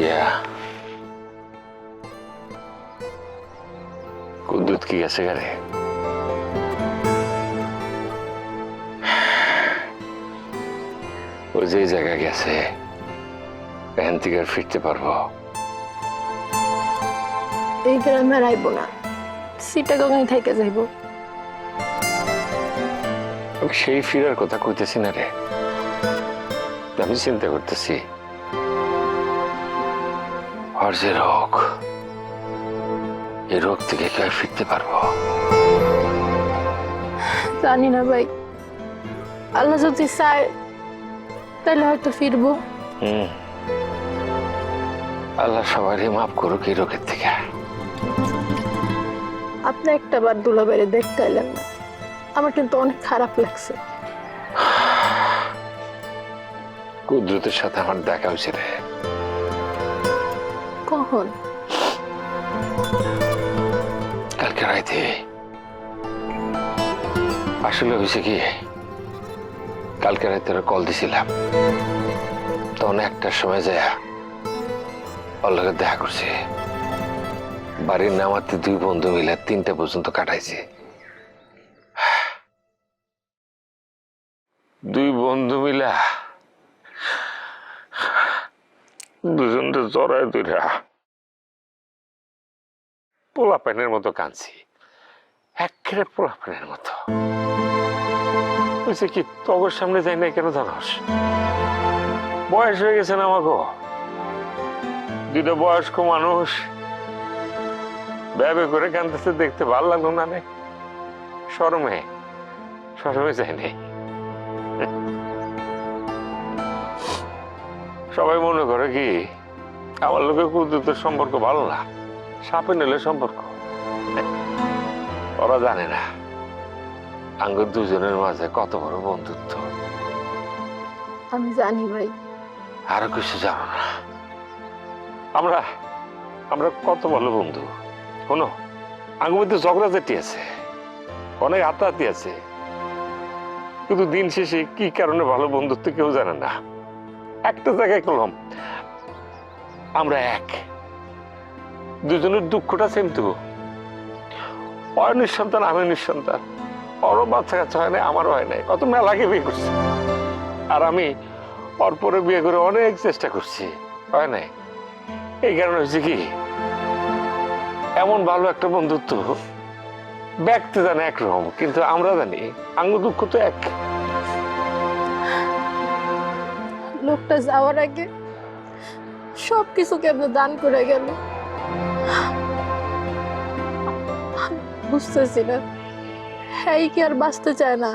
ইয়া কুদ্দুত কি আছে গারে? ও যে জায়গা গেছে এখান থেকে আর ফিরতে পারবো? এই গ্রামে আর আইব না, সিটাগং থেকে যাইব। সেই ফিরার কথা কইতেছি না রে, আমি চিন্তা করতেছি আর যে রোগ, এই রোগ থেকে কি আর ফিরতে পারবো? জানি না ভাই, আল্লাহ যদি চায় তাহলে হয়তো ফিরবো। আল্লাহ সবারই মাফ করুক এই রোগের থেকে। আপনি একটা বার দুলাভাইরে দেখতে এলেন না, আমার কিন্তু অনেক খারাপ লাগছে। কুদ্রুতের সাথে আমার দেখা হয়েছে রে। কখন? কালকে রাইতে। আসলে হয়েছে কি, কালকে রাতে কল দিছিলাম, তখন একটার সময় যায় ওর লগে দেখা করছে। বাড়ির নামাতে দুই বন্ধু মিলে 3টা পর্যন্ত কাটাইছে। দুই বন্ধু মিলা দুজনটা জড়ায় দুইরা পোলা প্যানের মতো কাঁদছি, একেবারে পোলা প্যানের মতো। বলছে কি, তগর সামনে যাই না কেন জানাস? বয়স হয়ে গেছে না আমাকে, দুটো বয়স্ক মানুষ ব্যবে করে কাঁদতেছে, দেখতে ভালো লাগলো না। শরমে যাই নাই। সবাই মনে করে কি আমার লোকের কুদ্দুতের সম্পর্ক ভালো না, সাপে নিলে সম্পর্ক। ওরা জানে না আঙ্গুর দুজনের মাঝে কত বড় বন্ধুত্ব। আমি জানি ভাই। আরো কিছু জানো না, আমরা কত ভালো বন্ধু। শোনো, আঙ্গুর মধ্যে ঝগড়াঝাটি আছে, অনেক হাতাহাতি আছে, কিন্তু দিন শেষে কি কারণে ভালো বন্ধুত্ব কেউ জানে না। একটা জায়গায় কলম, আমরা এক, দুজনের দুঃখটা সেম। তো ওর নিঃসন্তান, আমি নিঃসন্তান, ওরও বাচ্চা কাচ্চা হয় নাই, আমারও হয় নাই, কত মেলাকে বিয়ে করছি। আর আমি ওর পরে বিয়ে করে অনেক চেষ্টা করছি, হয় নাই। এই কারণে হচ্ছে কি, এমন ভালো একটা বন্ধুত্ব ব্যক্তি জানে একরকম, কিন্তু আমরা জানি আঙ্গু দুঃখ তো এক। লোকটা যাওয়ার আগে সবকিছু কেমন দান করে গেল, বুঝতেছি না। হ্যাঁ, কি আর বাঁচতে চায় না?